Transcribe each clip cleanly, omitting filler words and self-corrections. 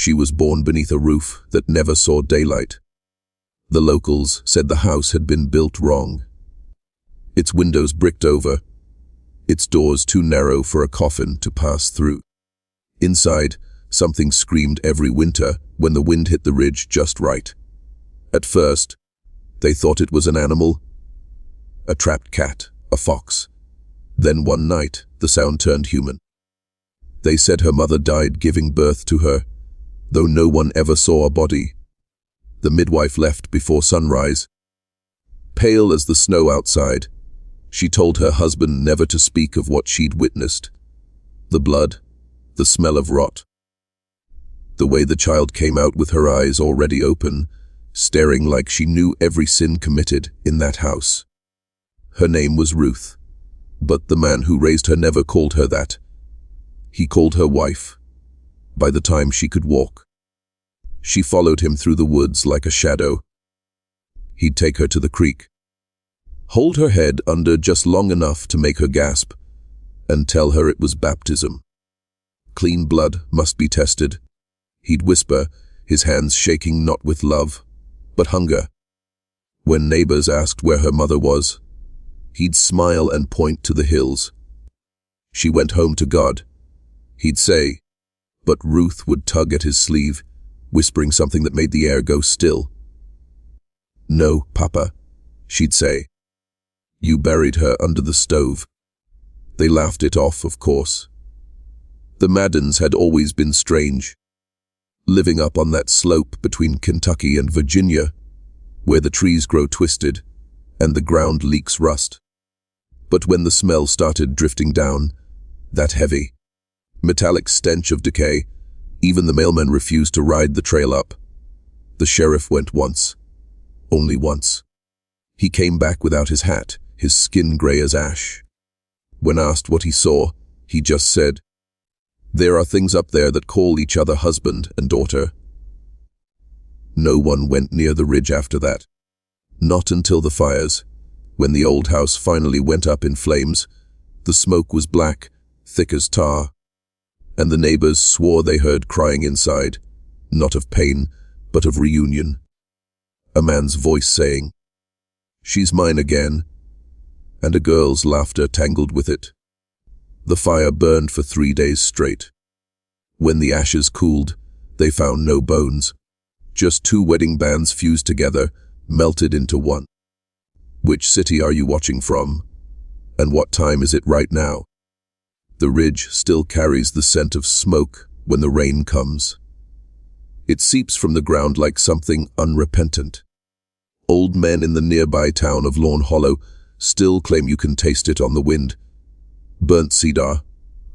She was born beneath a roof that never saw daylight. The locals said the house had been built wrong. Its windows bricked over, its doors too narrow for a coffin to pass through. Inside, something screamed every winter when the wind hit the ridge just right. At first, they thought it was an animal, a trapped cat, a fox. Then one night, the sound turned human. They said her mother died giving birth to her, though no one ever saw a body. The midwife left before sunrise. Pale as the snow outside, she told her husband never to speak of what she'd witnessed. The blood, the smell of rot. The way the child came out with her eyes already open, staring like she knew every sin committed in that house. Her name was Ruth, but the man who raised her never called her that. He called her wife, by the time she could walk. She followed him through the woods like a shadow. He'd take her to the creek, hold her head under just long enough to make her gasp, and tell her it was baptism. Clean blood must be tested. He'd whisper, his hands shaking not with love, but hunger. When neighbors asked where her mother was, he'd smile and point to the hills. She went home to God, he'd say, but Ruth would tug at his sleeve, whispering something that made the air go still. "No, Papa," she'd say. "You buried her under the stove." They laughed it off, of course. The Maddens had always been strange, living up on that slope between Kentucky and Virginia, where the trees grow twisted and the ground leaks rust. But when the smell started drifting down, that heavy, metallic stench of decay, even the mailman refused to ride the trail up. The sheriff went once, only once. He came back without his hat, his skin gray as ash. When asked what he saw, he just said, "There are things up there that call each other husband and daughter." No one went near the ridge after that. Not until the fires, when the old house finally went up in flames. The smoke was black, thick as tar, and the neighbors swore they heard crying inside, not of pain, but of reunion. A man's voice saying, "She's mine again," and a girl's laughter tangled with it. The fire burned for 3 days straight. When the ashes cooled, they found no bones, just 2 wedding bands fused together, melted into one. Which city are you watching from? And what time is it right now? The ridge still carries the scent of smoke when the rain comes. It seeps from the ground like something unrepentant. Old men in the nearby town of Lawn Hollow still claim you can taste it on the wind. Burnt cedar,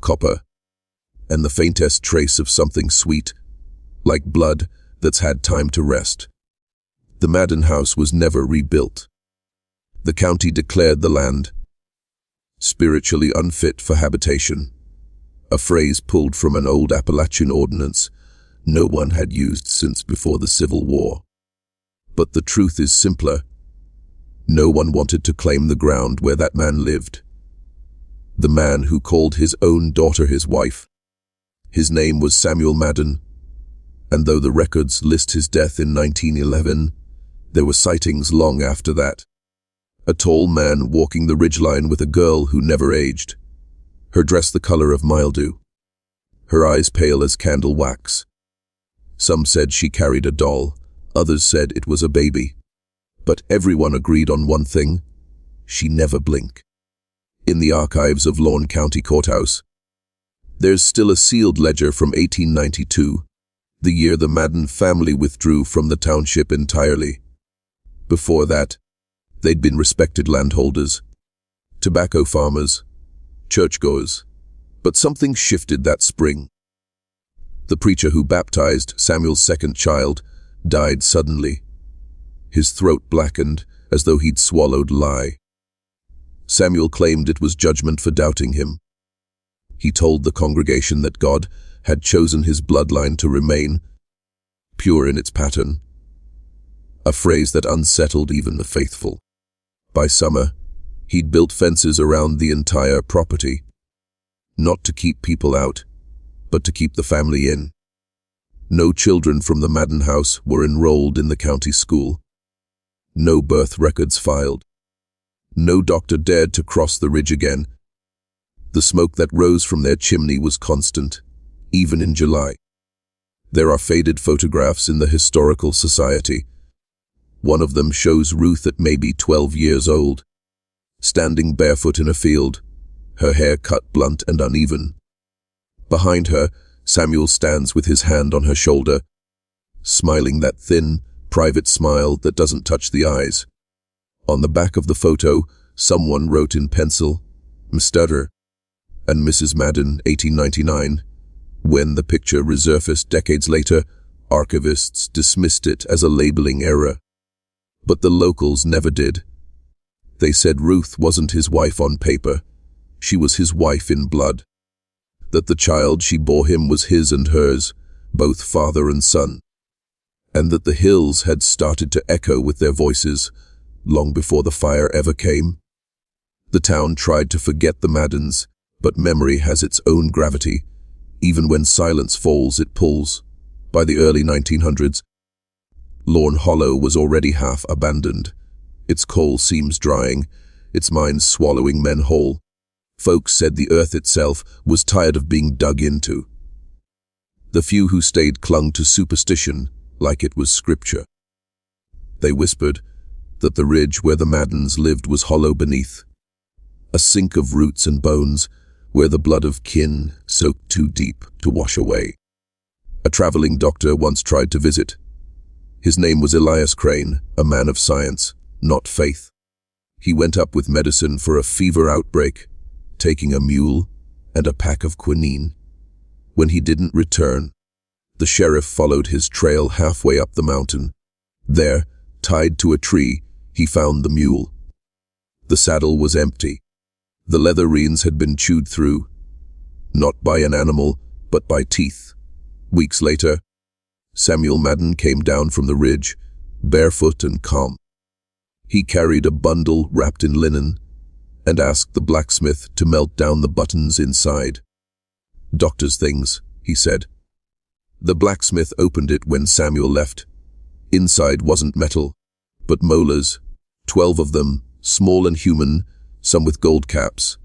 copper, and the faintest trace of something sweet, like blood that's had time to rest. The Madden house was never rebuilt. The county declared the land spiritually unfit for habitation, a phrase pulled from an old Appalachian ordinance no one had used since before the Civil War. But the truth is simpler. No one wanted to claim the ground where that man lived. The man who called his own daughter his wife. His name was Samuel Madden, and though the records list his death in 1911, there were sightings long after that. A tall man walking the ridgeline with a girl who never aged, her dress the color of mildew, her eyes pale as candle wax. Some said she carried a doll, others said it was a baby. But everyone agreed on one thing: she never blinked. In the archives of Lawn County Courthouse, there's still a sealed ledger from 1892, the year the Madden family withdrew from the township entirely. Before that, they'd been respected landholders, tobacco farmers, churchgoers, but something shifted that spring. The preacher who baptized Samuel's second child died suddenly. His throat blackened as though he'd swallowed lye. Samuel claimed it was judgment for doubting him. He told the congregation that God had chosen his bloodline to remain pure in its pattern, a phrase that unsettled even the faithful. By summer, he'd built fences around the entire property, not to keep people out, but to keep the family in. No children from the Madden house were enrolled in the county school. No birth records filed. No doctor dared to cross the ridge again. The smoke that rose from their chimney was constant, even in July. There are faded photographs in the Historical Society. One of them shows Ruth at maybe 12 years old, standing barefoot in a field, her hair cut blunt and uneven. Behind her, Samuel stands with his hand on her shoulder, smiling that thin, private smile that doesn't touch the eyes. On the back of the photo, someone wrote in pencil, Mr. and Mrs. Madden, 1899. When the picture resurfaced decades later, archivists dismissed it as a labeling error. But the locals never did. They said Ruth wasn't his wife on paper. She was his wife in blood. That the child she bore him was his and hers, both father and son. And that the hills had started to echo with their voices long before the fire ever came. The town tried to forget the Maddens, but memory has its own gravity. Even when silence falls, it pulls. By the early 1900s, Lorne Hollow was already half abandoned. Its coal seams drying, its mines swallowing men whole. Folks said the earth itself was tired of being dug into. The few who stayed clung to superstition like it was scripture. They whispered that the ridge where the Maddens lived was hollow beneath, a sink of roots and bones where the blood of kin soaked too deep to wash away. A traveling doctor once tried to visit. His name was Elias Crane, a man of science, not faith. He went up with medicine for a fever outbreak, taking a mule and a pack of quinine. When he didn't return, the sheriff followed his trail halfway up the mountain. There, tied to a tree, he found the mule. The saddle was empty. The leather reins had been chewed through, not by an animal, but by teeth. Weeks later, Samuel Madden came down from the ridge, barefoot and calm. He carried a bundle wrapped in linen and asked the blacksmith to melt down the buttons inside. "Doctor's things," he said. The blacksmith opened it when Samuel left. Inside wasn't metal, but molars, 12 of them, small and human, some with gold caps.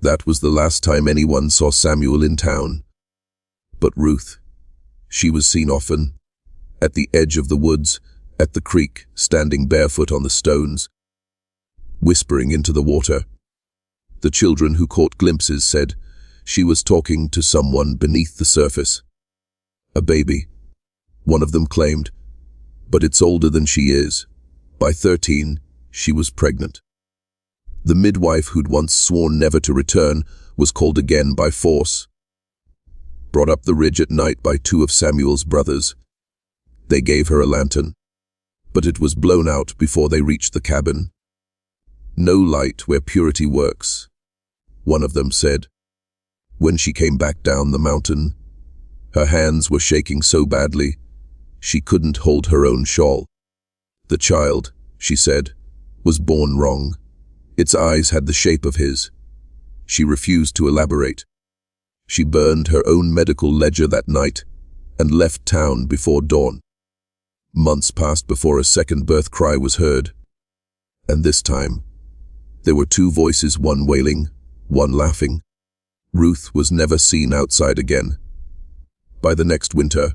That was the last time anyone saw Samuel in town. But Ruth, she was seen often, at the edge of the woods, at the creek, standing barefoot on the stones, whispering into the water. The children who caught glimpses said she was talking to someone beneath the surface. A baby, one of them claimed, but it's older than she is. By 13, she was pregnant. The midwife who'd once sworn never to return was called again by force. Brought up the ridge at night by 2 of Samuel's brothers. They gave her a lantern, but it was blown out before they reached the cabin. "No light where purity works," one of them said. When she came back down the mountain, her hands were shaking so badly, she couldn't hold her own shawl. The child, she said, was born wrong. Its eyes had the shape of his. She refused to elaborate. She burned her own medical ledger that night and left town before dawn. Months passed before a second birth cry was heard. And this time, there were 2 voices, one wailing, one laughing. Ruth was never seen outside again. By the next winter,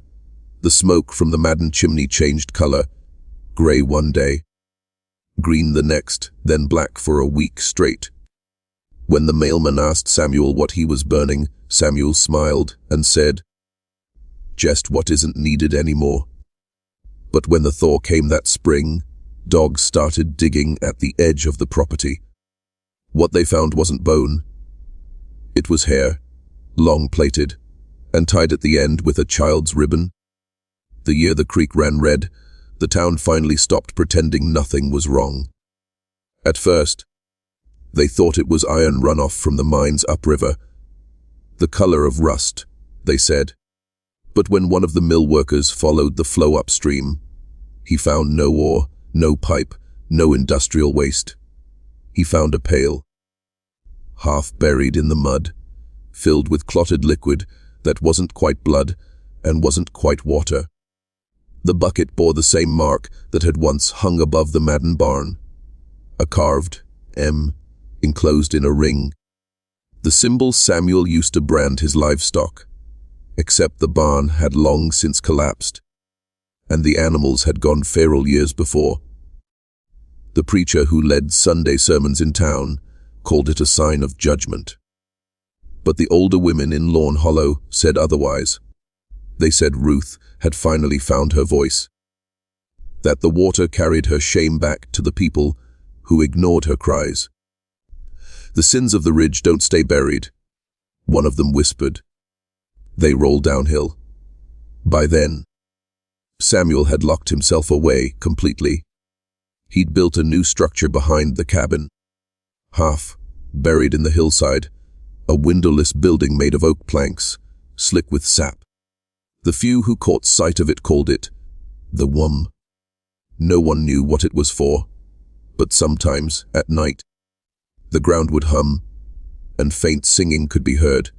the smoke from the Madden chimney changed color, gray one day, green the next, then black for a week straight. When the mailman asked Samuel what he was burning, Samuel smiled and said, "Just what isn't needed anymore." But when the thaw came that spring, dogs started digging at the edge of the property. What they found wasn't bone. It was hair, long plaited, and tied at the end with a child's ribbon. The year the creek ran red, the town finally stopped pretending nothing was wrong. At first, they thought it was iron runoff from the mines upriver. The color of rust, they said. But when one of the mill workers followed the flow upstream, he found no ore, no pipe, no industrial waste. He found a pail, half buried in the mud, filled with clotted liquid that wasn't quite blood and wasn't quite water. The bucket bore the same mark that had once hung above the Madden barn, a carved M enclosed in a ring, the symbol Samuel used to brand his livestock, except the barn had long since collapsed, and the animals had gone feral years before. The preacher who led Sunday sermons in town called it a sign of judgment. But the older women in Lawn Hollow said otherwise. They said Ruth had finally found her voice, that the water carried her shame back to the people who ignored her cries. "The sins of the ridge don't stay buried," one of them whispered. "They roll downhill." By then, Samuel had locked himself away completely. He'd built a new structure behind the cabin, half buried in the hillside, a windowless building made of oak planks, slick with sap. The few who caught sight of it called it the Wum. No one knew what it was for, but sometimes, at night, the ground would hum, and faint singing could be heard,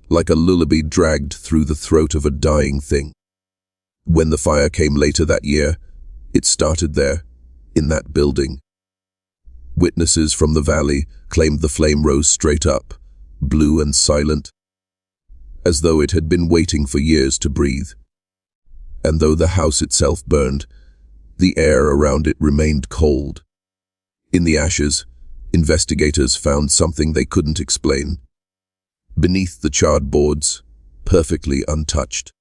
like a lullaby dragged through the throat of a dying thing. When the fire came later that year, it started there, in that building. Witnesses from the valley claimed the flame rose straight up, blue and silent, as though it had been waiting for years to breathe. And though the house itself burned, the air around it remained cold. In the ashes, investigators found something they couldn't explain. Beneath the charred boards, perfectly untouched,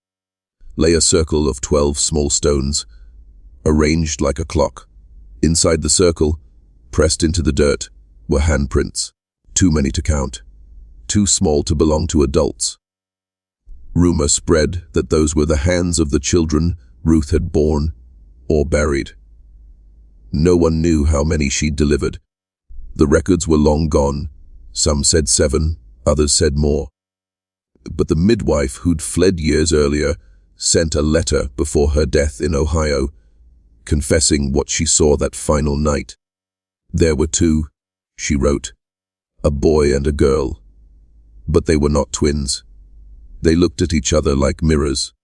lay a circle of 12 small stones, arranged like a clock. Inside the circle, pressed into the dirt, were handprints, too many to count, too small to belong to adults. Rumor spread that those were the hands of the children Ruth had born or buried. No one knew how many she'd delivered. The records were long gone. Some said 7, others said more. But the midwife who'd fled years earlier sent a letter before her death in Ohio, confessing what she saw that final night. "There were 2, she wrote, a boy and a girl. But they were not twins. They looked at each other like mirrors.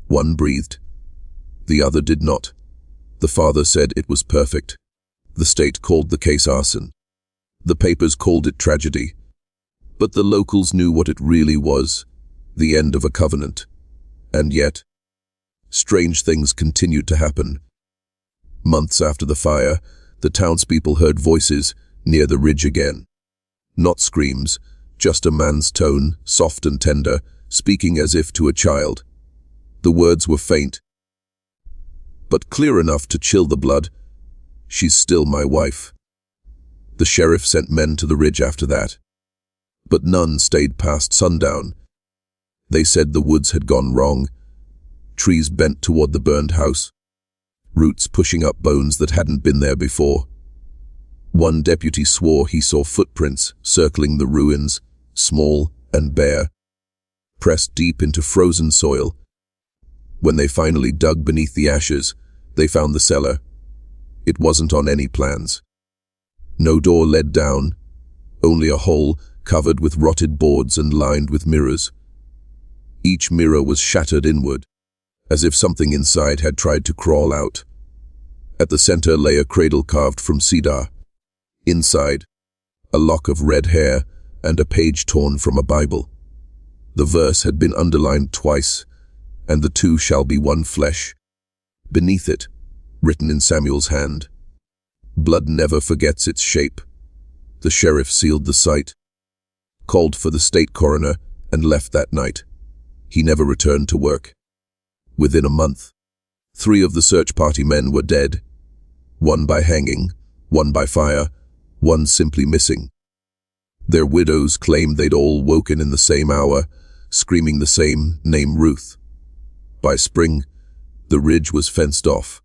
One breathed. The other did not. The father said it was perfect. The state called the case arson. The papers called it tragedy. But the locals knew what it really was, the end of a covenant. And yet, strange things continued to happen. Months after the fire, the townspeople heard voices near the ridge again. Not screams, just a man's tone, soft and tender, speaking as if to a child. The words were faint, but clear enough to chill the blood. "She's still my wife." The sheriff sent men to the ridge after that, but none stayed past sundown. They said the woods had gone wrong, trees bent toward the burned house, roots pushing up bones that hadn't been there before. One deputy swore he saw footprints circling the ruins, small and bare, pressed deep into frozen soil. When they finally dug beneath the ashes, they found the cellar. It wasn't on any plans. No door led down, only a hole covered with rotted boards and lined with mirrors. Each mirror was shattered inward, as if something inside had tried to crawl out. At the center lay a cradle carved from cedar. Inside, a lock of red hair and a page torn from a Bible. The verse had been underlined twice, and the 2 shall be one flesh. Beneath it, written in Samuel's hand, "Blood never forgets its shape." The sheriff sealed the site, called for the state coroner, and left that night. He never returned to work. Within a month, 3 of the search party men were dead, one by hanging, one by fire, one simply missing. Their widows claimed they'd all woken in the same hour, screaming the same name, Ruth. By spring, the ridge was fenced off,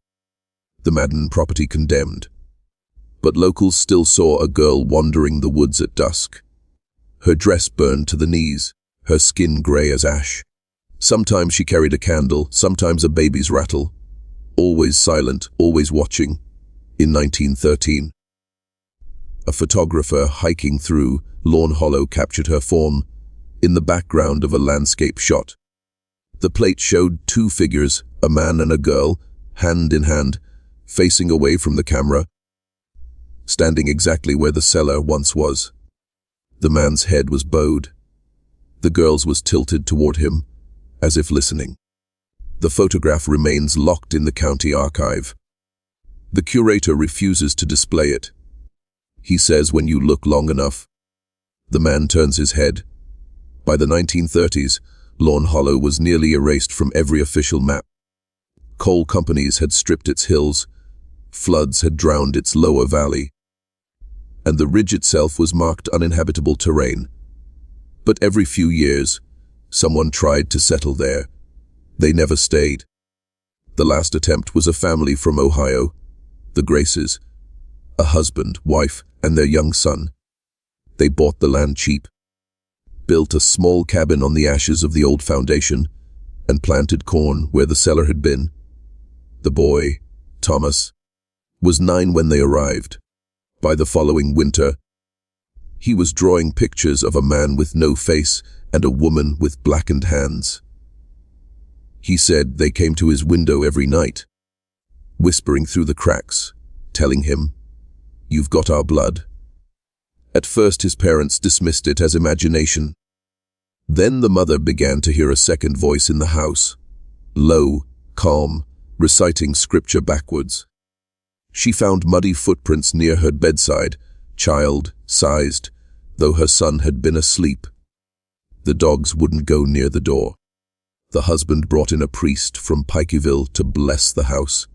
the Madden property condemned. But locals still saw a girl wandering the woods at dusk. Her dress burned to the knees, her skin grey as ash. Sometimes she carried a candle, sometimes a baby's rattle. Always silent, always watching. In 1913, a photographer hiking through Lawn Hollow captured her form in the background of a landscape shot. The plate showed two figures, a man and a girl, hand in hand, facing away from the camera, standing exactly where the cellar once was. The man's head was bowed. The girl's was tilted toward him, as if listening. The photograph remains locked in the county archive. The curator refuses to display it. He says when you look long enough. The man turns his head. By the 1930s, Lawn Hollow was nearly erased from every official map. Coal companies had stripped its hills, floods had drowned its lower valley, and the ridge itself was marked uninhabitable terrain. But every few years, someone tried to settle there. They never stayed. The last attempt was a family from Ohio, the Graces, a husband, wife, and their young son. They bought the land cheap, built a small cabin on the ashes of the old foundation, and planted corn where the cellar had been. The boy, Thomas, was 9 when they arrived. By the following winter, he was drawing pictures of a man with no face and a woman with blackened hands. He said they came to his window every night, whispering through the cracks, telling him, "You've got our blood." At first his parents dismissed it as imagination. Then the mother began to hear a second voice in the house, low, calm, reciting scripture backwards. She found muddy footprints near her bedside, child-sized, though her son had been asleep. The dogs wouldn't go near the door. The husband brought in a priest from Pikeyville to bless the house.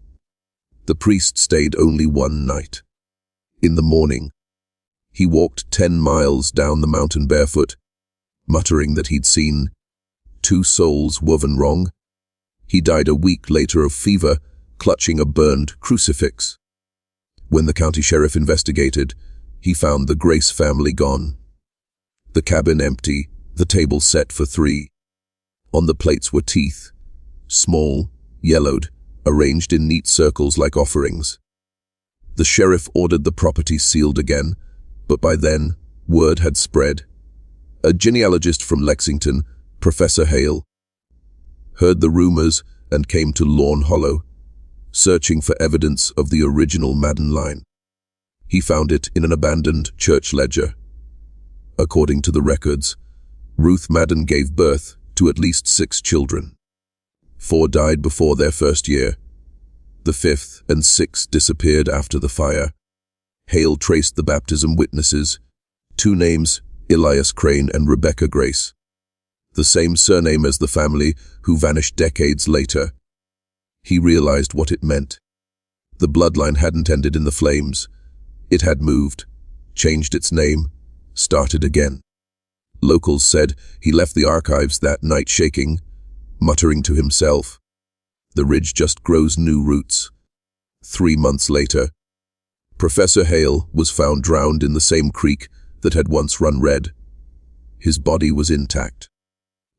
The priest stayed only one night. In the morning, he walked 10 miles down the mountain barefoot, muttering that he'd seen 2 souls woven wrong. He died a week later of fever, clutching a burned crucifix. When the county sheriff investigated, he found the Grace family gone. The cabin empty, the table set for 3. On the plates were teeth, small, yellowed, arranged in neat circles like offerings. The sheriff ordered the property sealed again, but by then, word had spread. A genealogist from Lexington, Professor Hale, heard the rumors and came to Lawn Hollow, searching for evidence of the original Madden line. He found it in an abandoned church ledger. According to the records, Ruth Madden gave birth to at least 6 children. 4 died before their first year. The 5th and 6th disappeared after the fire. Hale traced the baptism witnesses, 2 names, Elias Crane and Rebecca Grace, the same surname as the family who vanished decades later. He realized what it meant. The bloodline hadn't ended in the flames. It had moved, changed its name, started again. Locals said he left the archives that night shaking, muttering to himself, "The ridge just grows new roots." 3 months later, Professor Hale was found drowned in the same creek that had once run red. His body was intact,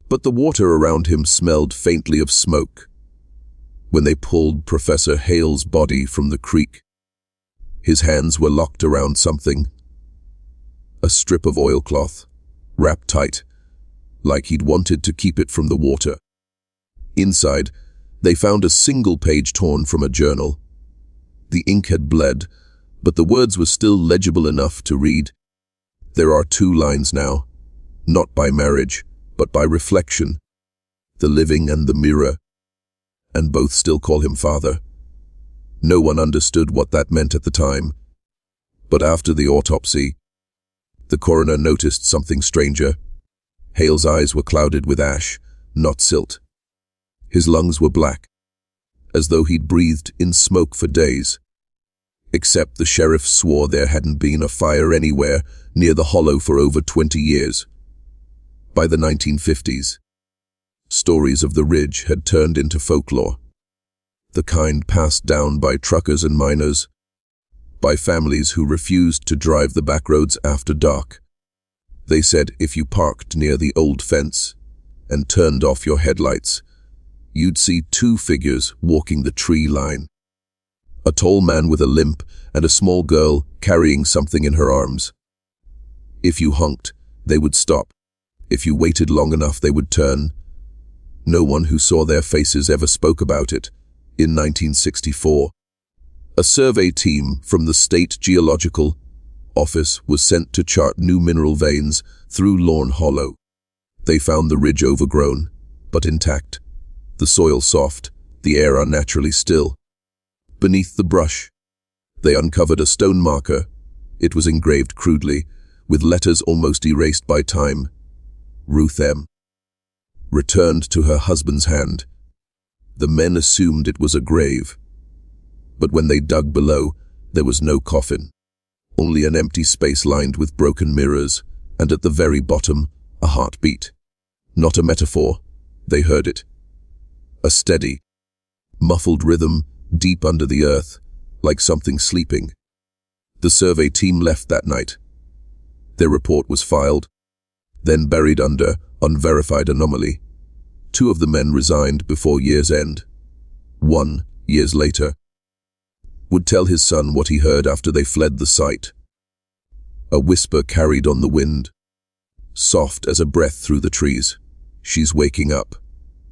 but the water around him smelled faintly of smoke. When they pulled Professor Hale's body from the creek, his hands were locked around something, a strip of oilcloth, wrapped tight, like he'd wanted to keep it from the water. Inside, they found a single page torn from a journal. The ink had bled, but the words were still legible enough to read. There are 2 lines now, not by marriage, but by reflection, the living and the mirror, and both still call him father. No one understood what that meant at the time, but after the autopsy, the coroner noticed something stranger. Hale's eyes were clouded with ash, not silt. His lungs were black, as though he'd breathed in smoke for days. Except the sheriff swore there hadn't been a fire anywhere near the hollow for over 20 years. By the 1950s, stories of the ridge had turned into folklore, the kind passed down by truckers and miners, by families who refused to drive the back roads after dark. They said if you parked near the old fence and turned off your headlights, you'd see 2 figures walking the tree line. A tall man with a limp and a small girl carrying something in her arms. If you honked, they would stop. If you waited long enough, they would turn. No one who saw their faces ever spoke about it. In 1964, a survey team from the State Geological Office was sent to chart new mineral veins through Lorne Hollow. They found the ridge overgrown, but intact, the soil soft, the air unnaturally still. Beneath the brush, they uncovered a stone marker. It was engraved crudely, with letters almost erased by time. Ruth M. returned to her husband's hand. The men assumed it was a grave, but when they dug below, there was no coffin, only an empty space lined with broken mirrors, and at the very bottom, a heartbeat. Not a metaphor, they heard it. A steady, muffled rhythm deep under the earth, like something sleeping. The survey team left that night. Their report was filed, then buried under unverified anomaly. 2 of the men resigned before year's end. 1, years later, would tell his son what he heard after they fled the site. A whisper carried on the wind, soft as a breath through the trees. She's waking up.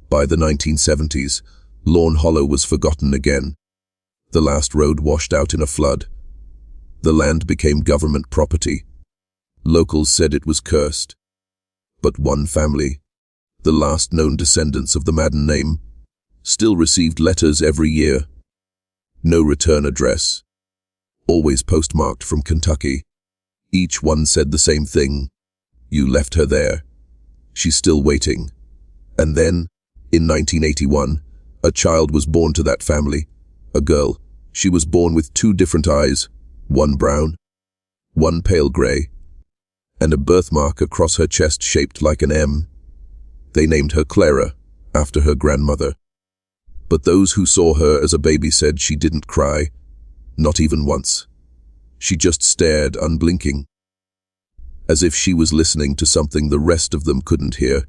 By the 1970s, Lorne Hollow was forgotten again. The last road washed out in a flood. The land became government property. Locals said it was cursed. But one family, the last known descendants of the Madden name, still received letters every year. No return address, always postmarked from Kentucky. Each one said the same thing. You left her there. She's still waiting. And then, in 1981, a child was born to that family. A girl. She was born with 2 different eyes, one brown, one pale gray, and a birthmark across her chest shaped like an M. They named her Clara, after her grandmother. But those who saw her as a baby said she didn't cry, not even once. She just stared, unblinking, as if she was listening to something the rest of them couldn't hear.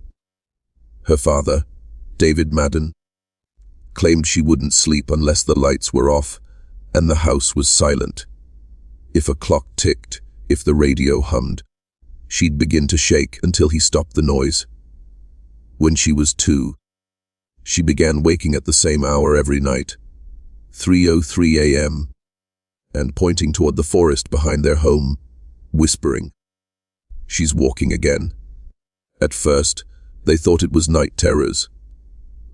Her father, David Madden, claimed she wouldn't sleep unless the lights were off and the house was silent. If a clock ticked, if the radio hummed, she'd begin to shake until he stopped the noise. When she was 2, she began waking at the same hour every night, 3:03 a.m., and pointing toward the forest behind their home, whispering, "She's walking again." At first, they thought it was night terrors,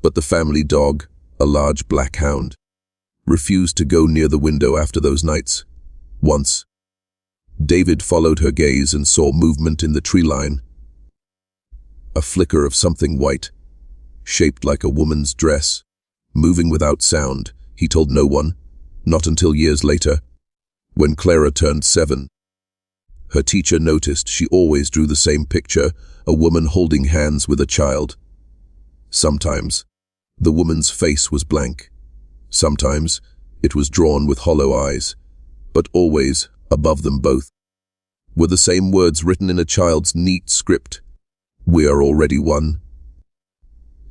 but the family dog, a large black hound, refused to go near the window after those nights. Once, David followed her gaze and saw movement in the tree line. A flicker of something white, shaped like a woman's dress, moving without sound. He told no one, not until years later, when Clara turned 7. Her teacher noticed she always drew the same picture, a woman holding hands with a child. Sometimes, the woman's face was blank. Sometimes, it was drawn with hollow eyes, but always, above them both, were the same words written in a child's neat script: "We are already one."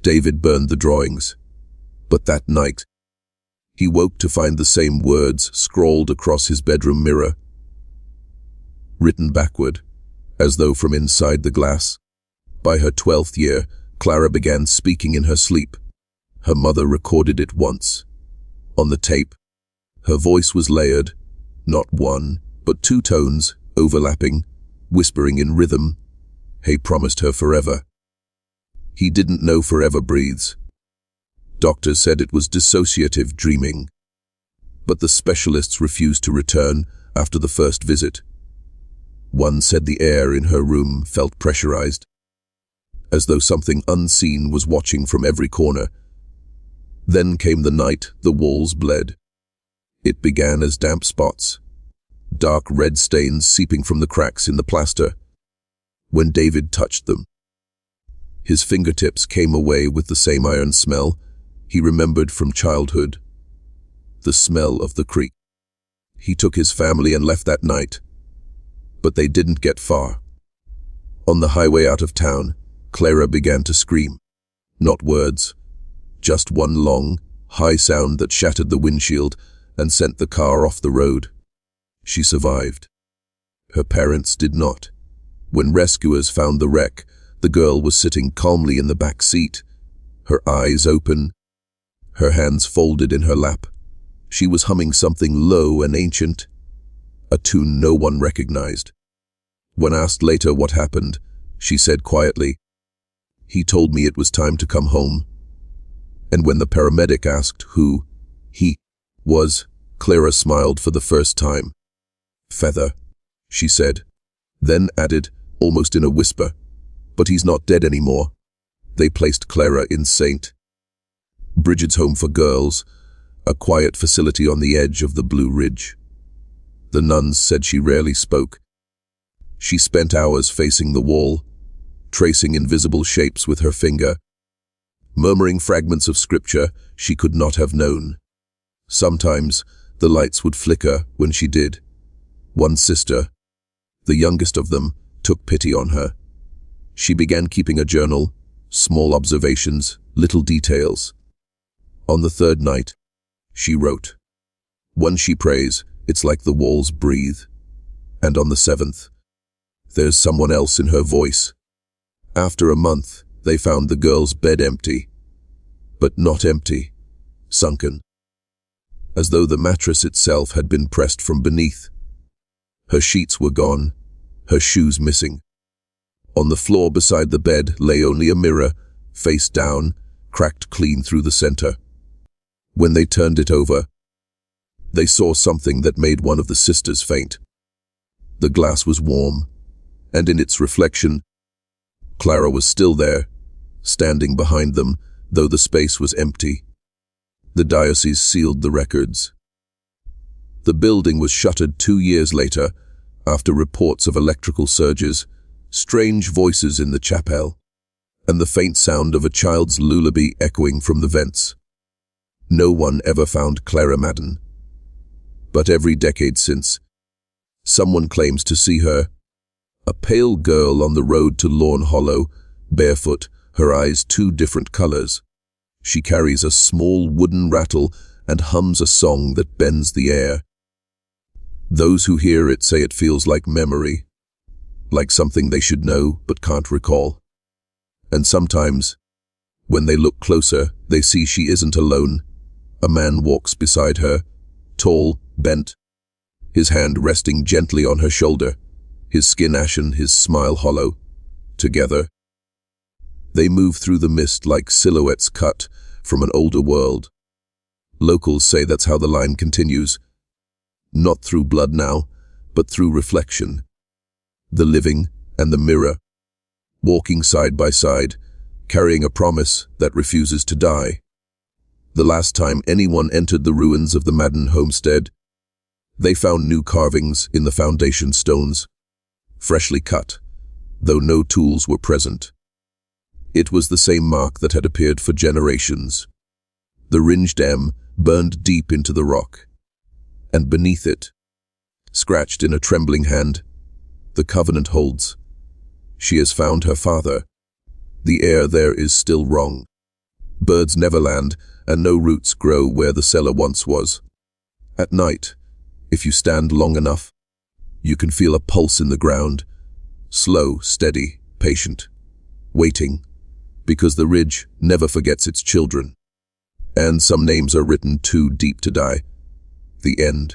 David burned the drawings, but that night, he woke to find the same words scrawled across his bedroom mirror, written backward, as though from inside the glass. By her 12th year, Clara began speaking in her sleep. Her mother recorded it once. On the tape, her voice was layered, not 1, but 2 tones, overlapping, whispering in rhythm. He promised her forever. He didn't know forever breathes. Doctors said it was dissociative dreaming, but the specialists refused to return after the first visit. One said the air in her room felt pressurized, as though something unseen was watching from every corner. Then came the night the walls bled. It began as damp spots, dark red stains seeping from the cracks in the plaster. When David touched them, his fingertips came away with the same iron smell he remembered from childhood, the smell of the creek. He took his family and left that night, but they didn't get far. On the highway out of town, Clara began to scream. Not words, just one long, high sound that shattered the windshield and sent the car off the road. She survived. Her parents did not. When rescuers found the wreck, the girl was sitting calmly in the back seat, her eyes open, her hands folded in her lap. She was humming something low and ancient, a tune no one recognized. When asked later what happened, she said quietly, "He told me it was time to come home." And when the paramedic asked who he was, Clara smiled for the first time. "Feather," she said, then added, almost in a whisper, "But he's not dead anymore." They placed Clara in St. Bridget's Home for Girls, a quiet facility on the edge of the Blue Ridge. The nuns said she rarely spoke. She spent hours facing the wall, tracing invisible shapes with her finger, murmuring fragments of scripture she could not have known. Sometimes the lights would flicker when she did. One sister, the youngest of them, took pity on her. She began keeping a journal, small observations, little details. On the third night, she wrote, "When she prays, it's like the walls breathe." And on the seventh, "There's someone else in her voice." After a month, they found the girl's bed empty. But not empty, sunken, as though the mattress itself had been pressed from beneath. Her sheets were gone, her shoes missing. On the floor beside the bed lay only a mirror, face down, cracked clean through the center. When they turned it over, they saw something that made one of the sisters faint. The glass was warm, and in its reflection, Clara was still there, standing behind them, though the space was empty. The diocese sealed the records. The building was shuttered 2 years later, after reports of electrical surges, strange voices in the chapel, and the faint sound of a child's lullaby echoing from the vents. No one ever found Clara Madden. But every decade since, someone claims to see her, a pale girl on the road to Lawn Hollow, barefoot, her eyes 2 different colors. She carries a small wooden rattle and hums a song that bends the air. Those who hear it say it feels like memory, like something they should know but can't recall. And sometimes, when they look closer, they see she isn't alone. A man walks beside her, tall, bent, his hand resting gently on her shoulder, his skin ashen, his smile hollow. Together, they move through the mist like silhouettes cut from an older world. Locals say that's how the line continues, not through blood now, but through reflection. The living and the mirror, walking side by side, carrying a promise that refuses to die. The last time anyone entered the ruins of the Madden homestead, they found new carvings in the foundation stones, freshly cut, though no tools were present. It was the same mark that had appeared for generations. The ringed M burned deep into the rock, and beneath it, scratched in a trembling hand, the covenant holds. She has found her father. The air there is still wrong. Birds never land, and no roots grow where the cellar once was. At night, if you stand long enough, you can feel a pulse in the ground, slow, steady, patient, waiting, because the ridge never forgets its children. And some names are written too deep to die. The end.